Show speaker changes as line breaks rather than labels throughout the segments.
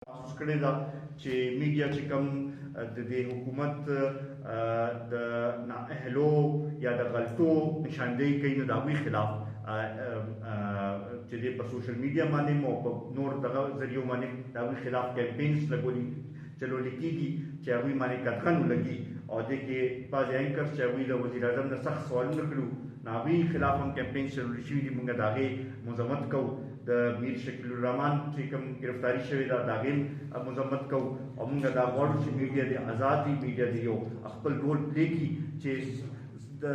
محسوس کړی ده چې میډیا چې کوم د دې حکومت د نااهلو یا د غلطو نشاندهي کوي نو د هغوی خلاف چې دی په سوشل میډیا باندې او په نور دغه ذریعو باندې د هغوی خلاف کیمپینز چلولی کېږي چې هغوی باندې قدغن ولګي او دې کې بعضې اینکرز چې هغوی د وزیر اعظم نه سخت سوالونه کړي د هغوی خلاف هم کیمپینز چلولی شوي دي. موږ د هغې مذمت کوو. د میر شکیل الرحمان چې کوم گرفتاری شوې ده د هغې مذمت کوو او موږ دا غواړو چې میډیا دې آزاد وي، میډیا دې یو خپل رول پلی کړي چې د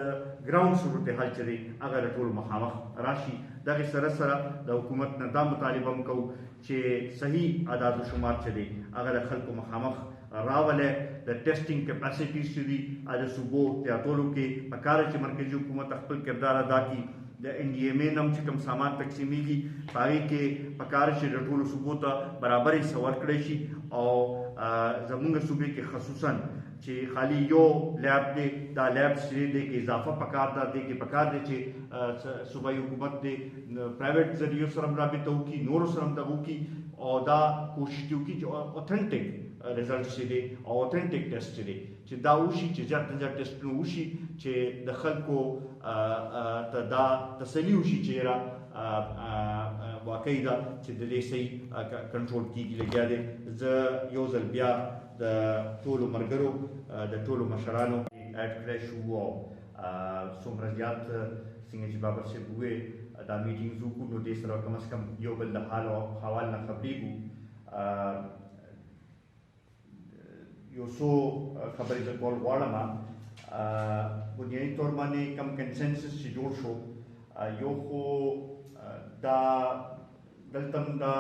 ګراوند صورتحال چې دی هغه د ټولو مخامخ راشي. دغې سره سره د حکومت نه دا مطالبه هم کوو چې صحیح اعداد و شمار چې دی هغه د خلکو مخامخ راولي. د ټیسټینګ کیپاسټیز چې دي د صوبو زیاتولو کې پکار چې مرکزي حکومت خپل کردار ادا کړي. د ان ډي ایم اے نم چې کوم سامان تقسیمیږي په هغې کې پکار چې د ټولو صوبو ته برابر حصه ورکړی شي او زموږ صوبې کې خصوصا چې خالی یو لیب دی دا لیب چې دی کې اضافه پکار ده دې کې پکار دی چې صوبایي حکومت دی پرایویټ ذریعو سره هم رابطه وکړي، نورو سره هم دغه وکړي او دا کوشش دې وکړي چې اوتھنټک رزلټ چې دی او اوتھنټک ټیسټ چې دی چې دا وشي چې زیات نه زیات ټیسټونه وشي چې د خلکو ته دا تسلي وشي چې یاره واقعي ده چې د دې صحیح کنټرول کېږي. لګیا دی زه یو ځل بیا د ټولو ملګرو د ټولو مشرانو اډ کړی شو او څومره زیات څنګه چې بابر صاحب وویل دا میټینګز وکړو نو دې سره کم از کم یو بل د حال او احوال نه خبرېږو. یو څو خبرې زه کول غواړم. بنیادي طور باندې کم کنسنسس چې جوړ شو یو خو دا دلته هم دا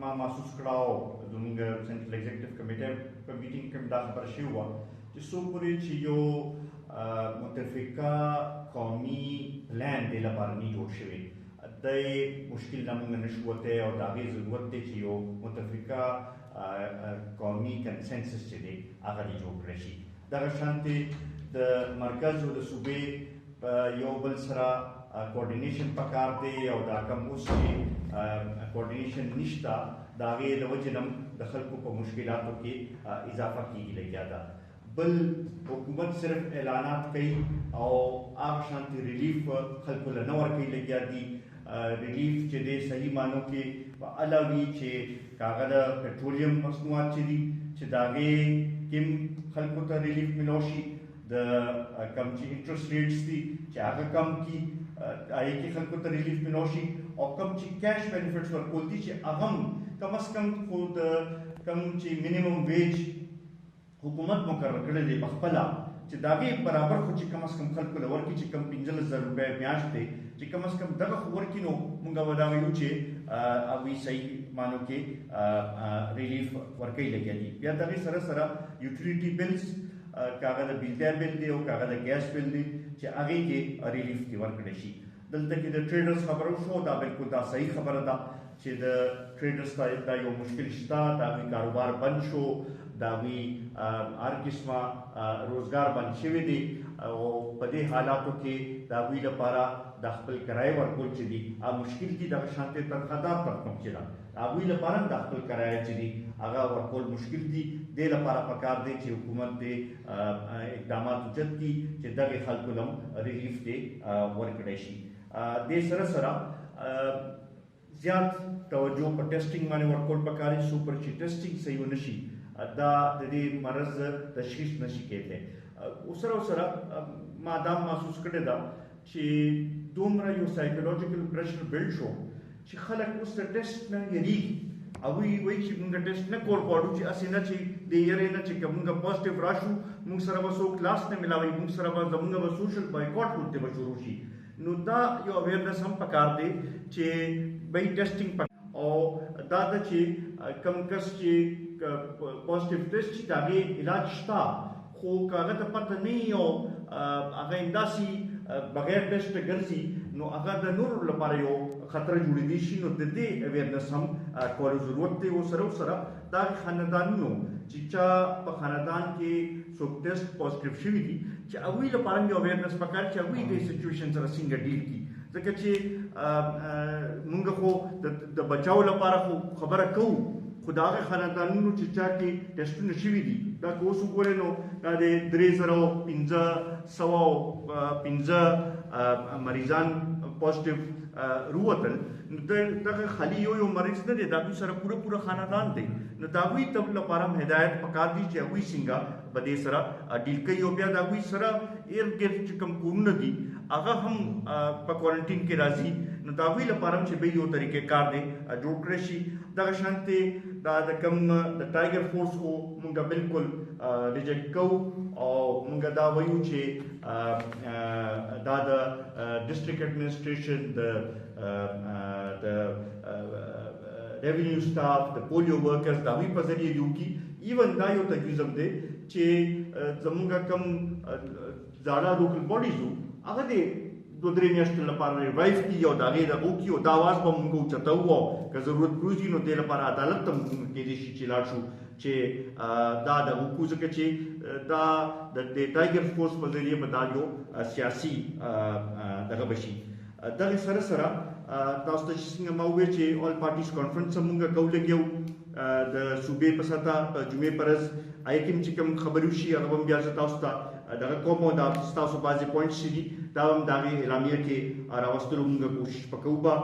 ما محسوس کړه او زموږ سنټرل ایگزیکټیو کمیټې په میټینګ کې هم دا خبره شوې وه چې څو پورې چې یو متفقه قومي پلان دې لپاره نه جوړ شوی د مشکل نه موږ نشو وتی او د هغې ضرورت دی چې یو متفقه قومي کنسنسس چې دی هغه دې جوړ کړی شي. دغه شانتې د مرکز او د صوبې په یو بل سره کوارډینیشن پکار دی او دا کوم اوس چې کوارډینیشن نشته د هغې د وجې نه د خلکو په مشکلاتو کې اضافه کېږي لګیا ده. بل حکومت صرف اعلانات کوي او هغه شانتې ریلیف خلکو له نه ورکوي لګیا دي. ریلیف چې دی صحیح معنو کې په اله وي چې هغه د پټرولیم مصنوعات چې دي چې د هغې کې خلکو ته ریلیف میلاو شي، د کم چې انټرسټ ریټس دي چې هغه کم کړي هغې کې خلکو ته ریلیف میلاو شي او کم چې کیش بینیفټس ورکول دي چې هغه هم کم از کم خو د کم چې منیمم ویج حکومت مقرر کړی دی په خپله چې د هغې برابر خو چې کم از کم خلکو له ورکړي چې کم 15,000 روپۍ میاشت دی چې کم از کم دغه خو ورکړي نو موږ به دا ویو چې هغوی صحیح معنو کې ریلیف ورکوي لګیا دي. بیا د هغې سره سره یوټیلیټي بلز که هغه د بجلۍ بل دی او که هغه د ګیس بل دی چې هغې کې ریلیف دې ورکړی شي. دلته کې د ټریډرز خبره وشو دا بالکل دا صحیح خبره ده چې د ټریډرز ته دا یو مشکل شته، د هغوی کاروبار بند شو، د هغوی هر قسمه روزګار بند شوی دی او په دې حالاتو کې د هغوی لپاره د خپل کرایه ورکول چې دي مشکل دي. دغه شانتې تنخواهدار طبقه چې ده هغوی لپاره هم د خپل کرایه چې دي هغه ورکول مشکل دي. دې لپاره پکار دی چې حکومت دې اقدامات اوچت کړي چې دغې خلکو له هم ریلیف دې ورکړی شي. دې سره سره زیات توجه په ټیسټینګ باندې ورکول پکار دی څو پر چې ټیسټینګ صحیح ونه شي دا د دې مرض تشخیص نشي کېدلی. سره ما دا محسوس کړې ده چې دومره یو سایکولوجیکل پریشر بلډ شو چې خلک اوس د ټیسټ نه یریږي. هغوی وایي چې موږ ټیسټ نه کول غواړو چې هسې نه چې د یرې نه چې که موږ پازیټیو راشو موږ سره به څوک لاس نه میلاوي، موږ سره به زموږ به سوشل بایکاټ ورته به شروع شي. نو دا یو اویرنس هم پکار دی چې بای ټیسټینګ او دا ده چې کم کس چې پازیټیو ټیسټ شي د هغې علاج شته خو که هغه ته پته نه وي او هغه همداسې بغیر ټیسټه ګرځي نو هغه د نورو لپاره یو خطر جوړېدی شي. نو د دې اویرنس هم کولو ضرورت دی. سره دا خاندانونو چې چا په خاندان کې څوک ټیسټ پازیټیو شوي دي چې هغوی لپاره هم یو اویرنس پکار چې هغوی دې سچویشن سره څنګه ډیل کړي. ځکه چې موږ خو د بچاو لپاره خو خبره کوو خو د هغه خاندانونو چې چا کې ټسټونه شوي دي دا که اوس وګورئ نو دا د 3515 مریضان پوزټیو روتل نو دغه خالي یو مریض نه دی دا دوی سره پوره خاندان دی نو دا دوی ته لپاره هم هدایت پکار دي چې هغوی څنګه به دې سره ډیل کوي او بیا د هغوی سره ارد ګرد چې کوم کورونه دي هغه هم په کوارنټین کې راځي نو د هغوی لپاره هم چې به یو طریقې کار دی جوړ کړی شي دغه شانتې دا د کوم د ټایګر فورس خو مونږ بالکل ریجیکټ کوو او مونږ دا وایو چې دا د ډسټرکټ ایڈمنسټریشن د ریونیو سټاف د پولیو ورکرز د هغوی په ذریعه دی وکړي ایون دا یو تجویز هم دی چې زمونږ کوم زاړه لوکل باډیز وو هغه د 2-3 میاشتو لپاره ریوایو کړي او د هغې دغه وکړي او دا آواز به مونږ اوچته وو او که ضرورت پروزي نو دې لپاره عدالت ته مونږ کېدای شي چې لاړ شو چې دا دغه وکړو ځکه چې دا د ټایګر فورس په ذریعه به دا یو سیاسي دغه به شي دغه سره تاسو ته چې څنګه ما وویل چې آل پارټیز کانفرنس هم مونږ کوو لګیو د صوبې په سطح په جمعې په ورځ هغې کې چې کوم خبرې وشي هغه به هم بیا زه تاسو ته دغه کوم او دا ستاسو بعضې پوینټس چې دي دا هم د هغې اعلامیه کې راوستلو مونږ کوشش به کوو به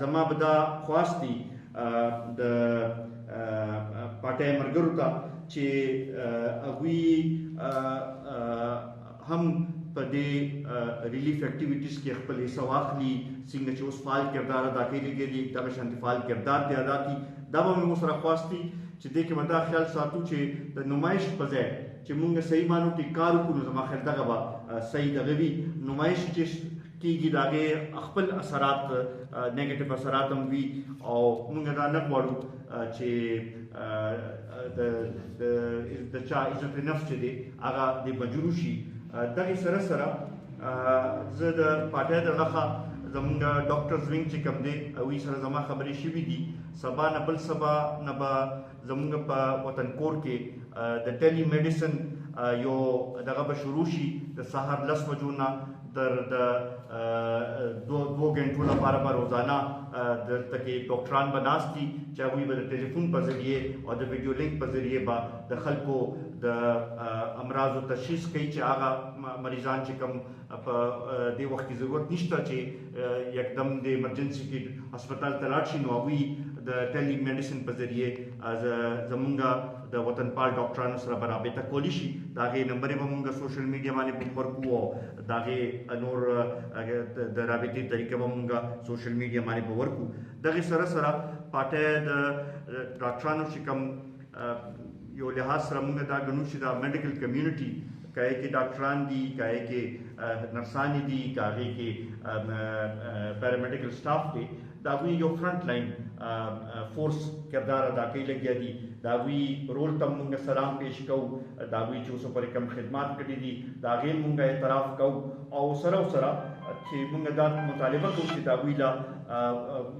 زما به دا خواست دي د پارټۍ ملګرو ته چې هغوی هم په دې ریلیف اکټیویټیز کې خپل حصه واخلي څنګه چې اوس فعال کردار ادا کوي دي دغه شانتې فعال کردار دې ادا کړي دا به مې ورسره خواست دي چې دې کې به دا خیال ساتو چې د نمایش په ځای چې مونږ صحیح مانو کې کار وکړو زما خیال دغه به صحیح دغه وي نمایش چې کېږي د هغې خپل اثرات نیګیټیو اثرات هم وي او مونږ دا نه غواړو چې د چا عزت نفس چې دی هغه د مجروح شي دغې سره زه د پارټۍ د لخوا زمونږ ډاکټرز وینګ چې کوم دی هغوی سره زما خبرې شوي دي سبا نه بل سبا نه به زمونږ په وطن کور کې د ټیلی میډیسن یو دغه به شروع شي د سهار 10 بجو نه تر د 2 غنټو لپاره به روزانه دلته کې ډاکټران به ناست دي چې هغوی به د ټلیفون په ذریعه او د ویډیو لینک په ذریعه به د خلکو د امراضو تشخیص کوي چې هغه مریضان چې کوم په دې وخت کې ضرورت نشته چې یکدم د ایمرجنسي کې هسپتال ته لاړ شي نو هغوی د ټیلی میډیسن په ذریعه زمونږ د وطن پال ډاکټرانو سره به رابطه کولی شي د هغې نمبرې به مونږ سوشل میډیا باندې ورکوو او د هغې نور د رابطې طریقه به مونږ سوشل میډیا باندې به ورکو دغې سره پارټۍ د ډاکټرانو چې کوم یو لحاظ سره مونږ دا ګڼو چې دا میډیکل کمیونټي که هغې کې ډاکټران دي که هغې کې نرسانې دي که هغې کې پیرامیډیکل سټاف دی د هغوی یو فرنټ لاین فورس کردار ادا کوي لګیا دي د هغوی رول ته مونږ سلام پیش کوو د هغوی چې اوسه پورې کوم خدمات کړي دي د هغې مونږ اعتراف کوو او سره چې مونږ دا مطالبه کوو چې د هغوی له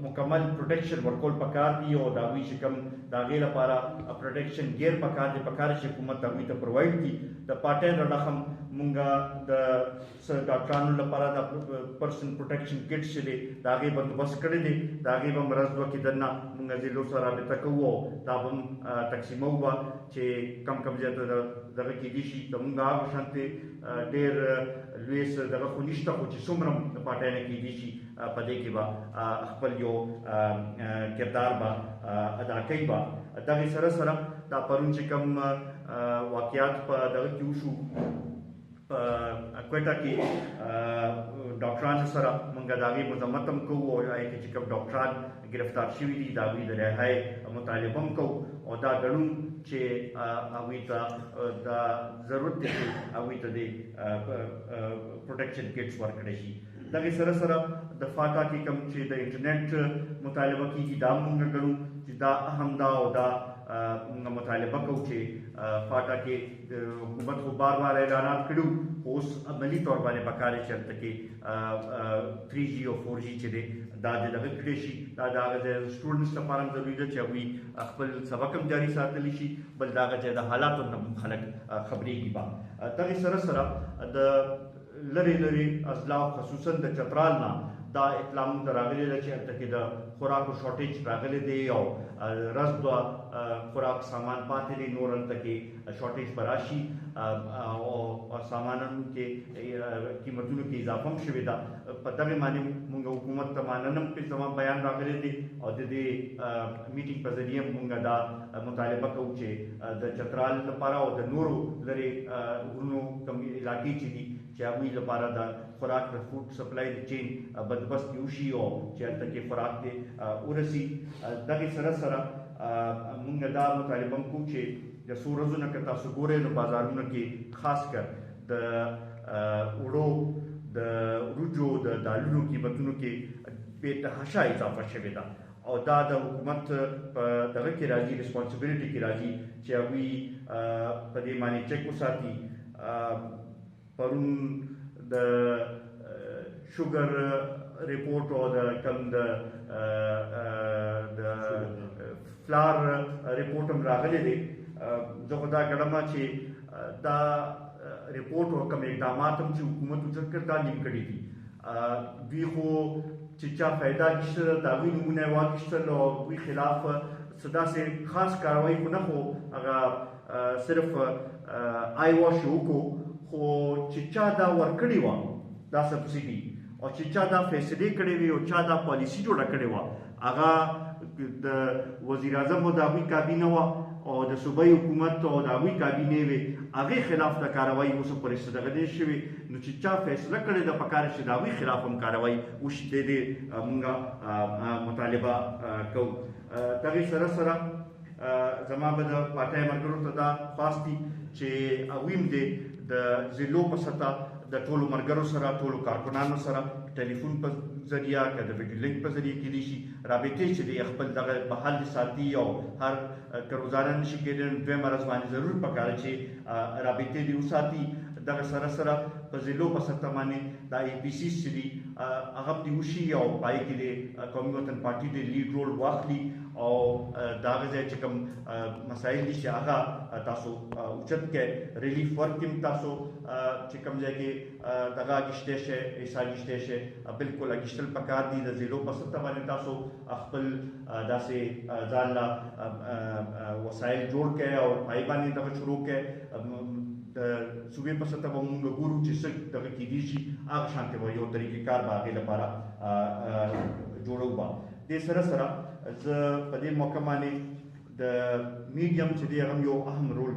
مکمل پروټیکشن ورکول پکار دي او د هغوی چې کوم د هغې لپاره پروټیکشن ګیر پکار دی پکار چې حکومت هغوی ته پرووایډ کړي د پارټۍ له لخوا مونږ د ډاکټرانو لپاره د پرسن پروټیکشن کټس چې دی د هغې بندوبست کړی دی د هغې به مرض دوه کې دننه مونږ ضلعو سره رابطه کوو او دا به هم تقسیموو به چې کم ځای ته دغه کېدای شي زمونږ هغه شانتې ډېر لوی دغه خو نشته خو چې څومره د پارټۍ نه کېدای شي په دې کې به خپل یو کردار به ادا کوي به دغې سره دا پرون چې کوم واقعات په دغه کې وشو په کوټه کې ډاکټرانو سره مونږ د هغې مذمت هم کوو او هغې کې چې کوم ډاکټران گرفتار شوي دي د هغوی د رهایۍ مطالبه هم کوو او دا ګڼو چې هغوی ته دا ضرورت دی چې هغوی ته د پروټیکشن کټس ورکړی شي دغې سره د فاټا کې کوم چې د انټرنیټ مطالبه کېږي دا مونږ ګڼو چې دا اهم ده او دا مونږ مطالبه کوو چې فاټا کې حکومت خو بار اعلانات کړي خو اوس عملي طور باندې پکار دی چې هلته کې 3G او 4G چې دی دا د دغه کړی شي دا د هغه ځای سټوډنټس لپاره هم ضروري ده چې هغوی خپل سبق هم جاري ساتلی شي بل د هغه ځای د حالاتو نه هم خلک خبرېږي به دغې سره د لرې اضلاع خصوصا د چترال نه دا اطلاع موږ ته راغلې ده چې هلته کې د خوراکو شارټیج راغلی دی او رس دوه خوراک سامان پاتې دی، نور هلته کې شارټیج به راشي او سامانونو کې قیمتونو کې اضافه هم شوې ده. په دغې باندې موږ حکومت ته مننه پرې زما بیان راغلی دی او د دې میټینګ په ذریعه موږ دا مطالبه کوو چې د چترال لپاره او د نورو لرې غرونو کوم علاقې چې دي چې هغوی لپاره د خوراک د فوډ سپلای د چین بندوبست وشي او چې هلته کې خوراک دې ورسي. دغې سره سره موږ دا مطالبه هم کوو چې د څو ورځو نه که تاسو ګورئ نو بازارونو کې خاص کر د اوړو د وریجو د دالونو قیمتونو کې بې تحاشا اضافه شوې ده او دا د حکومت په دغه کې راځي، ریسپانسبیلیټي کې راځي چې هغوی په دې باندې چک وساتي. پرون د شوګر ریپورټ او د کم د فلار ریپورټ هم راغلی دی. زه خو دا ګڼم چې دا ریپورټ او کوم اقدامات هم چې حکومت اوچت کړ دا نیم کړي دي. دوی خو چې چا فایده اخیستل د هغوی نومونه یې واخیستل او هغوی خلاف څه داسې خاص کاروایي خو نه، خو هغه صرف آی واش یې وکړو. خو چې چا دا ورکړې وه دا سبسډي او چې چا دا فیصلې کړې وي او چا دا پالیسي جوړه کړې وه هغه د وزیر اعظم او د هغوی کابینه وه او د صوبایي حکومت او د هغوی کابینې وې، هغې خلاف د کاروایي اوسه پورې څه دغه دی شوې. نو چې چا فیصله کړې ده پکار چې د هغوی خلاف هم کاروایي وشي، د دې مونږ مطالبه کوو. دغې سره سره زما به د پارټۍ ملګرو ته دا خواست دي چې هغوی هم د ضلعو په سطح د ټولو ملګرو سره، ټولو کارکنانو سره ټلیفون په ذریعه که د ویډیو لینک په ذریعه کېدای شي رابطې چې دی خپل دغه بحال ساتي او هر که روزانه نشي کېدی نو دویمه ورځ باندې ضرور پکار چې رابطې دې وساتي. دغه سره سره په ضلعو په سطح باندې دا ای پی سیز چې دي هغه دې وشي او په هغې کې د قومي وطن پارټي د لیډ رول واخلي او د هغه ځای چې کوم مسایل دي چې هغه تاسو اوچت کړئ، ریلیف ورک کې هم تاسو چې کوم ځای کې دغه اخیستی شئ، حصه اخیستی شئ، بالکل اخیستل پکار دي. د ضلعو په سطح باندې تاسو خپل داسې ځان له وسایل جوړ کړئ او په هغې باندې دغه شروع کړئ. د صوبې په سطح به مونږ ګورو چې څه دغه کېدای شي، هغه شانتې به یو طریقې کار به هغې لپاره جوړوو. به دې سره سره زه په دې موقع باندې د میډیم چې دی هغه هم یو اهم رول